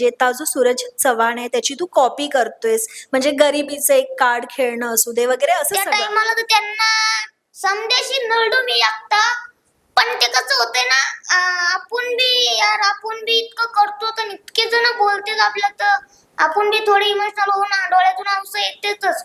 जेता जो सूरज चव्हाण आहे त्याची तू कॉपी करतोयस. म्हणजे गरिबीचं एक कार्ड खेळणं असू दे वगैरे असं त्या सगळं. टायमाला तर त्यांना समदेशी नरडू मी लागता. पण ते कसं होतंय ना, आपण बी इतकं करतो तर इतके जण बोलतेच आपल्या, तर आपण बी थोडे इमोशनल होऊन डोळ्यातून आंसू येतेच.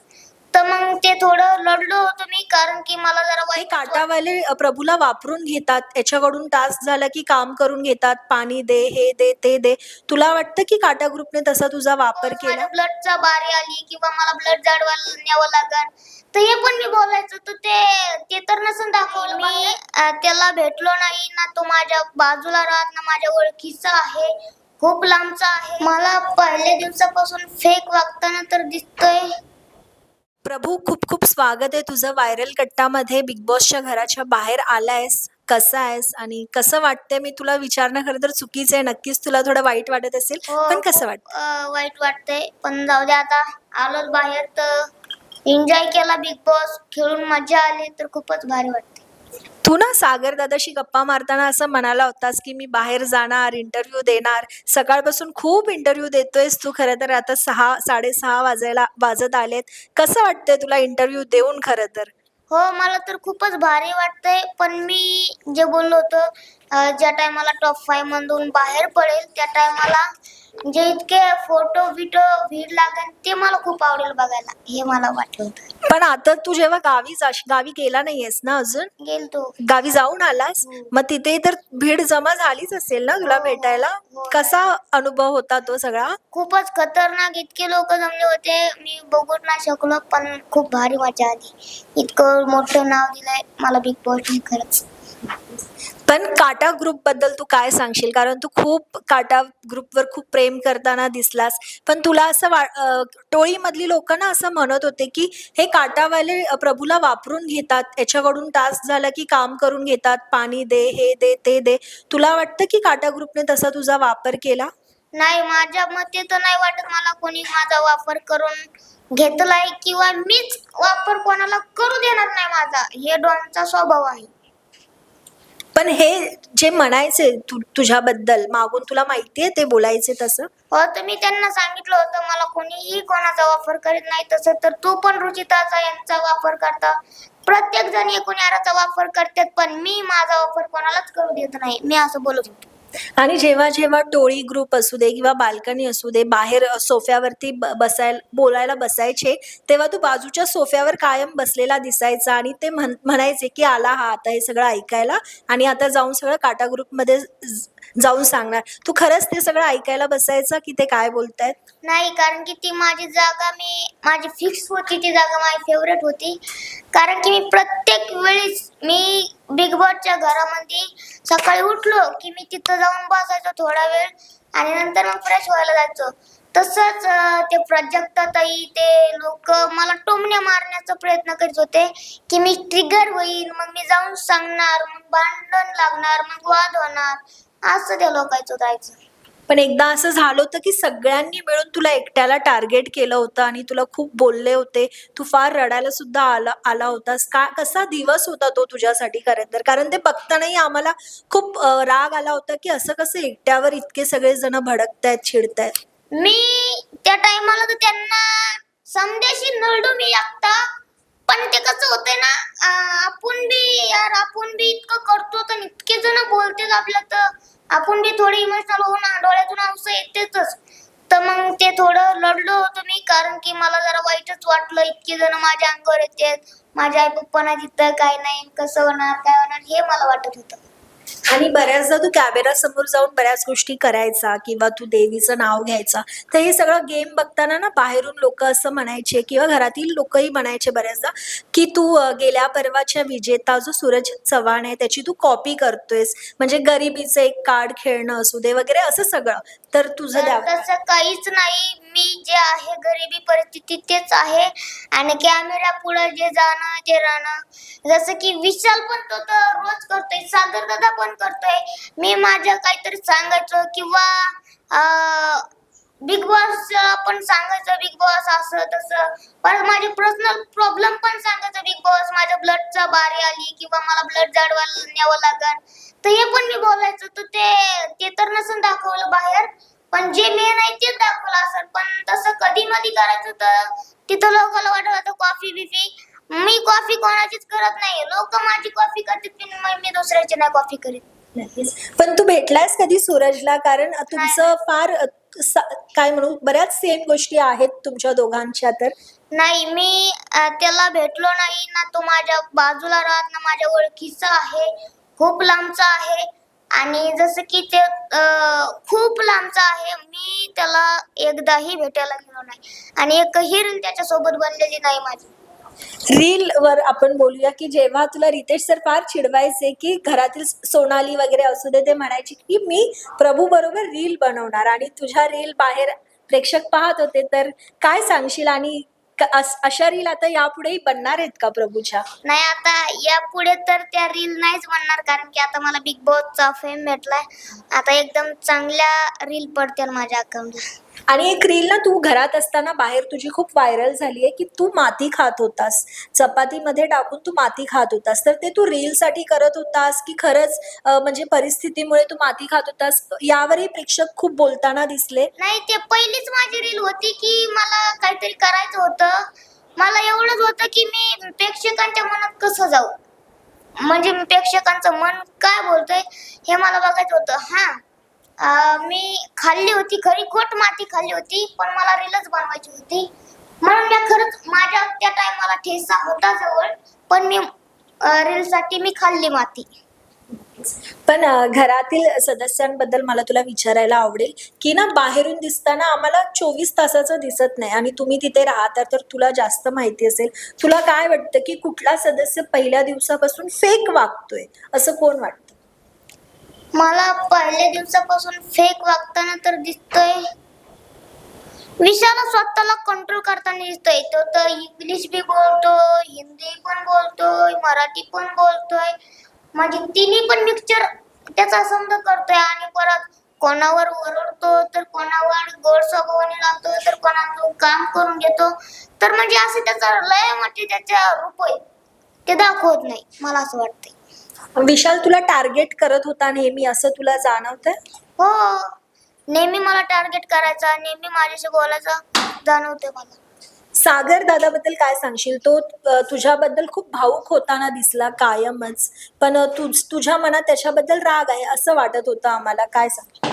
तर मग ते थोडं लढलो होतो मी, कारण की मला जरा हे वाईट काटावाले प्रभूला वापरून घेतात, याच्याकडून टास्क झाला की काम करून घेतात, पाणी दे, हे दे, ते दे. तुला वाटतं की काटा ग्रुपने तसा तुझा वापर केला? माझ्या ब्लडचा बारी आली किंवा मला ब्लड जाडवायला न्यावं लागल, तर हे पण मी बोलायचं, तर ते तर नसून दाखवलं. मी त्याला भेटलो नाही ना, तो माझ्या बाजूला राहत ना माझ्या ओळखीचा आहे, खूप लांबचा आहे. मला पहिल्या दिवसापासून फेक वागताना तर दिसतोय. प्रभू, खूप खूप स्वागत आहे तुझं व्हायरल कट्टामध्ये. बिग बॉसच्या घराच्या बाहेर आलायस. कसा आहेस आणि कसं वाटतंय? मी तुला विचारणं खरं तर चुकीचं आहे. नक्कीच तुला थोडं वाईट वाटत असेल, पण कसं वाटतं? वाईट वाटतंय, पण जाऊ दे, आता आलोच बाहेर तर एन्जॉय केला. बिग बॉस खेळून मजा आली, तर खूपच भारी वाटते. तू ना सागर दादाशी गप्पा मारताना असं म्हणाला होतास की मी बाहेर जाणार, इंटरव्ह्यू देणार. सकाळपासून खूप इंटरव्ह्यू देतोयस तू. खरं तर आता 6:30 वाजत आलेत. कसं वाटतंय तुला इंटरव्ह्यू देऊन खरं तर? हो, मला तर खूपच भारी वाटतंय, पण मी जे बोललो होतो, ज्या टायमाला टॉप 5 मधून बाहेर पडेल त्या टायमाला जे इतके फोटो बिटो भीड लागेल ते मला खूप आवडेल बघायला, हे मला वाटलं होतं. पण आता तू जेव्हा गावी गेला नाहीयेस ना अजून? गेलतो. गावी जाऊन आलास? हो. मग तिथे तर भीड जमा झालीच असेल ना तुला हो, हो, भेटायला? हो. कसा अनुभव होता तो सगळा? खूपच खतरनाक इतके लोक जमले होते, मी बघूच नाही शकलो, पण खूप भारी मजा आली. इतकं मोठं नाव दिलंय मला बिग बॉसने, खरंच. पण काटा ग्रुप बद्दल तू काय सांगशील? कारण तू खूप काटा ग्रुपवर खूप प्रेम करताना दिसलास. पण तुला असं टोळीमधली लोक ना असं म्हणत होते की हे काटावाले प्रभूला वापरून घेतात, याच्याकडून टास्क झाला की काम करून घेतात, पाणी दे, हे दे, ते दे. तुला वाटतं की काटा ग्रुपने तसा तुझा वापर केला? नाही, माझ्या मते तर नाही वाटत मला कोणी माझा वापर करून घेतलाय, किंवा मीच वापर कोणाला करू देणार नाही माझा. हे डॉनचा स्वभाव आहे. पण हे जे म्हणायचे तुझ्याबद्दल मागून, तुला माहितीये ते बोलायचे तसं? हो, तर मी त्यांना सांगितलं होतं, मला कोणीही कोणाचा वापर करीत नाही. तसं तर तू पण रुचिताचा यांचा वापर करता, प्रत्येक जण एकूण याराचा वापर करतात, पण मी माझा वापर कोणालाच करू देत नाही, मी असं बोलत होतो. आणि जेव्हा जेव्हा टोळी ग्रुप असू दे किंवा बाल्कनी असू दे, बाहेर सोफ्यावरती बोलायला बसायचे, तेव्हा तू बाजूच्या सोफ्यावर कायम बसलेला दिसायचा आणि ते म्हणायचे की आला हा आता हे सगळं ऐकायला आणि आता जाऊन सगळं काटा ग्रुपमध्ये जाऊन सांगणार. तू खरंच ते सगळं ऐकायला बसायचा की ते काय बोलतायत? नाही, कारण की ती माझी फिक्स होती, ती जागा माझी फेवरेट होती. कारण की मी प्रत्येक वेळेस बिग बॉसच्या घरामध्ये सकाळी उठलो की मी तिथं जाऊन बसायचो थोडा वेळ, आणि नंतर मग फ्रेश व्हायला जायचो. तसंच ते प्राजक्ताताई, ते लोक मला टोमण्या मारण्याचा प्रयत्न करीत होते की मी ट्रिगर होईन, मग मी जाऊन सांगणार, मग भांडण लागणार, मग वाद होणार, असं त्या लोकांचं जायचं. पण एकदा असं झालं होतं की सगळ्यांनी मिळून तुला एकट्याला टार्गेट केलं होतं आणि तुला खूप बोलले होते. तू फार रडायला सुद्धा आला होतास. कसा दिवस होता तो तुझ्यासाठी खरं तर? कारण ते बघतानाही आम्हाला खूप राग आला होता की असं कसं एकट्यावर इतके सगळे जण भडकतायत, चिडतायत. मी त्या टायमाला तर त्यांना समदेशी नरडू मी लागता. पण ते कसं होतंय ना, आपण बी इतकं करतो तर इतके जण बोलतेच आपल्या, तर आपण बी थोडे इमोशनल होऊन डोळ्यातून आंसू येतेच. तर मग ते थोडं लढलो होतो मी, कारण की मला जरा वाईटच वाटलं, इतके जण माझ्या अंगावर येतात, माझ्या आई पप्पांना तिथं काय नाही, कसं होणार, काय होणार, हे मला वाटत होतं. आणि बऱ्याचदा तू कॅमेरा समोर जाऊन बऱ्याच गोष्टी करायचा किंवा तू देवीचं नाव घ्यायचा. तर हे सगळं गेम बघताना ना बाहेरून लोक असं म्हणायचे किंवा घरातील लोकही म्हणायचे बऱ्याचदा की तू गेल्या परवाच्या विजेता जो सूरज चव्हाण आहे त्याची तू कॉपी करतोयस. म्हणजे गरिबीचं एक कार्ड खेळणं असू दे वगैरे असं सगळं. तर तुझं तसं काहीच नाही. मी जे आहे गरिबी परिस्थिती तेच आहे, आणि कॅमेरा पुढे जे जाणं ते राहणं. जसं की विशाल पण तो तर रोज करतोय, सागर दादा पण करतोय. मी माझं काहीतरी सांगायचं किंवा बिग बॉस पण सांगायचं, बिग बॉस असं तसं. पण माझे पर्सनल प्रॉब्लेम पण सांगायचं, बिग बॉस माझ्या ब्लडचा बारी आली किंवा मला ब्लड जाडवायला न्यावं लागल, तर हे पण मी बोलायचं. तर ते तर नसून दाखवलं बाहेर, पण जे मेन आहे तेच दाखवलं असेल. पण तसं कधी मधी करायचं तर तिथं लोकांना वाटत होतं कॉफी बिफी. मी कॉफी कोणाचीच करत नाही. लोक माझी कॉफी करतात पण मी दुसऱ्याची नाही कॉफी करीत. नक्कीच. पण तू भेटलायस कधी सूरजला? कारण तुमचं फार काय म्हणू, बऱ्याच सेम गोष्टी आहेत तुमच्या दोघांच्या तर. नाही, मी त्याला भेटलो नाही ना. तो माझ्या बाजूला राहत ना माझ्या ओळखीचा आहे, खूप लांबचा आहे. आणि जसं की ते खूप लांबचा आहे. मी त्याला एकदाही भेटायला गेलो नाही आणि एकही रील त्याच्यासोबत बनलेली नाही माझी. रील वर आपण बोलूया की जेव्हा तुला रितेश सर फार चिडवायचे की घरातील सोनाली वगैरे असू दे, ते म्हणायचे की मी प्रभू बरोबर रील बनवणार आणि तुझ्या रील बाहेर प्रेक्षक पाहत होते, तर काय सांगशील? आणि अशा रील आता यापुढेही बनणार आहेत का प्रभूच्या? नाही, आता यापुढे तर त्या रील नाहीच बनणार कारण की आता मला बिग बॉसचा फेम भेटलाय. आता एकदम चांगल्या रील पडतील माझ्या अकाउंटला. आणि एक रील ना तू घरात असताना बाहेर तुझी खूप व्हायरल झाली आहे की तू माती खात होतास, चपातीमध्ये टाकून तू माती खात होतास. तर ते तू रील साठी करत होतास की खरंच म्हणजे परिस्थितीमुळे तू माती खात होतास? यावरही प्रेक्षक खूप बोलताना दिसले. नाही, ते पहिलीच माझी रील होती की मला काहीतरी करायचं होतं. मला एवढंच होतं की मी प्रेक्षकांच्या मनात कसं जाऊ, म्हणजे मी प्रेक्षकांचं मन काय बोलतंय हे मला बघायचं होतं. मी खाल्ली होती खरी खोट माती खाल्ली होती, पण मला रीलच बनवायची होती. म्हणून मी खरंच माझ्या त्या टायमाला ठेसा होता जवळ, पण मी रीलसाठी मी खाल्ली माती. पण घरातील सदस्यांबद्दल मला तुला विचारायला आवडेल की ना बाहेरून दिसताना आम्हाला 24 तासाचं दिसत नाही आणि तुम्ही तिथे राहता तर तुला जास्त माहिती असेल. तुला काय वाटतं की कुठला सदस्य पहिल्या दिवसापासून फेक वागतोय, असं कोण वाटतं? मला पहिल्या दिवसापासून फेक वागताना तर दिसतोय विशाला. स्वतःला कंट्रोल करताना दिसतोय. तो तर इंग्लिश बी बोलतोय, हिंदी पण बोलतोय, मराठी पण बोलतोय. म्हणजे तिन्ही पण मिक्सचर त्याचा समजा करतोय. आणि परत कोणावर ओरडतो तर कोणावर गोड स्वभावाने लागतो तर कोणाचं काम करून घेतो. तर म्हणजे असे त्याचा लय मोठे त्याच्या रूप आहे, ते दाखवत नाही. मला असं वाटतंय. विशाल तुला टार्गेट करत होता नेहमी, असं तुला जाणवतंय? हो, नेहमी मला टार्गेट करायचा, नेहमी माझ्याशी बोलायचा जाणवते मला. सागर दादाबद्दल काय सांगशील? तो तुझ्याबद्दल खूप भावुक होताना दिसला कायमच, पण तुझ्या मनात त्याच्याबद्दल राग आहे असं वाटत होतं आम्हाला. काय सांग?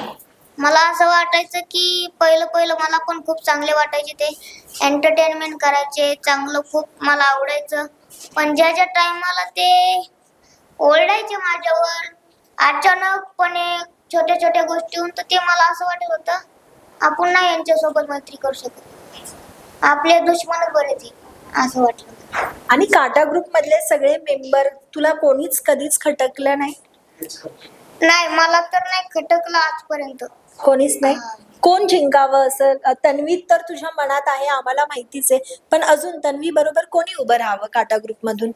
मला असं वाटायचं की पहिलं मला पण खूप चांगले वाटायचे. ते एंटरटेनमेंट करायचे, चांगलं खूप मला आवडायचं. पण ज्या टायमाला ते ओरडायचे माझ्यावर अचानकपणे छोट्या छोट्या गोष्टीहून, तर ते मला असं वाटत होतं आपण नाही यांच्यासोबत मैत्री करू शकत, आपले दुश्मनच बरे ते, असं वाटलं. आणि काटा ग्रुप मधले सगळे मेंबर तुला कोणीच कधीच खटकलं नाही? नाही, मला तर नाही खटकलं आजपर्यंत. कोणीच नाही? कोण जिंकावं असं? तन्वी तर तुझ्या मनात आहे आम्हाला माहितीच आहे, पण अजून तन्वी बरोबर कोणी उभं राहावं काटा ग्रुप मधून?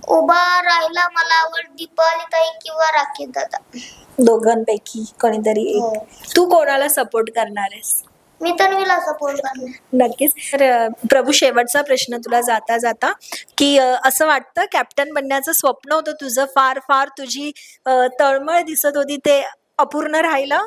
उभा राहायला मला आवड दीपाली ताई किंवा राखी दादा, दोघांपैकी कोणीतरी हो. एक. तू कोणाला सपोर्ट करणार आहेस? मी तन्वीला सपोर्ट करणार. नक्कीच. तर प्रभू, शेवटचा प्रश्न तुला जाता जाता की असं वाटतं कॅप्टन बनण्याचं स्वप्न होतं तुझं, फार फार तुझी तळमळ दिसत होती, ते अपूर्ण राहिलं?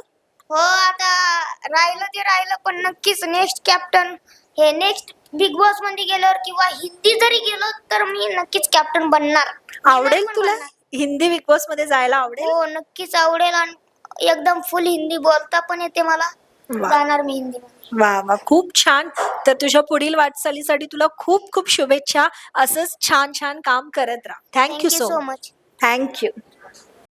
हो, आता राहिलं ते राहिलं, पण नक्कीच नेक्स्ट कॅप्टन हे नेक्स्ट बिग बॉस मध्ये गेल्यावर किंवा हिंदी जरी गेलो तर मी नक्कीच कॅप्टन बनणार. आवडेल पण तुला बनणार. हिंदी बिग बॉस मध्ये जायला? आवडेल? हो, नक्कीच आवडेल. आणि एकदम फुल हिंदी बोलता पण येते मला. वा. जाणार मी हिंदी मध्ये. वा वा, खूप छान. तर तुझ्या पुढील वाटचालीसाठी तुला खूप खूप शुभेच्छा. असंच छान छान काम करत राहा. Thank you thank you so so much. Much. Thank you.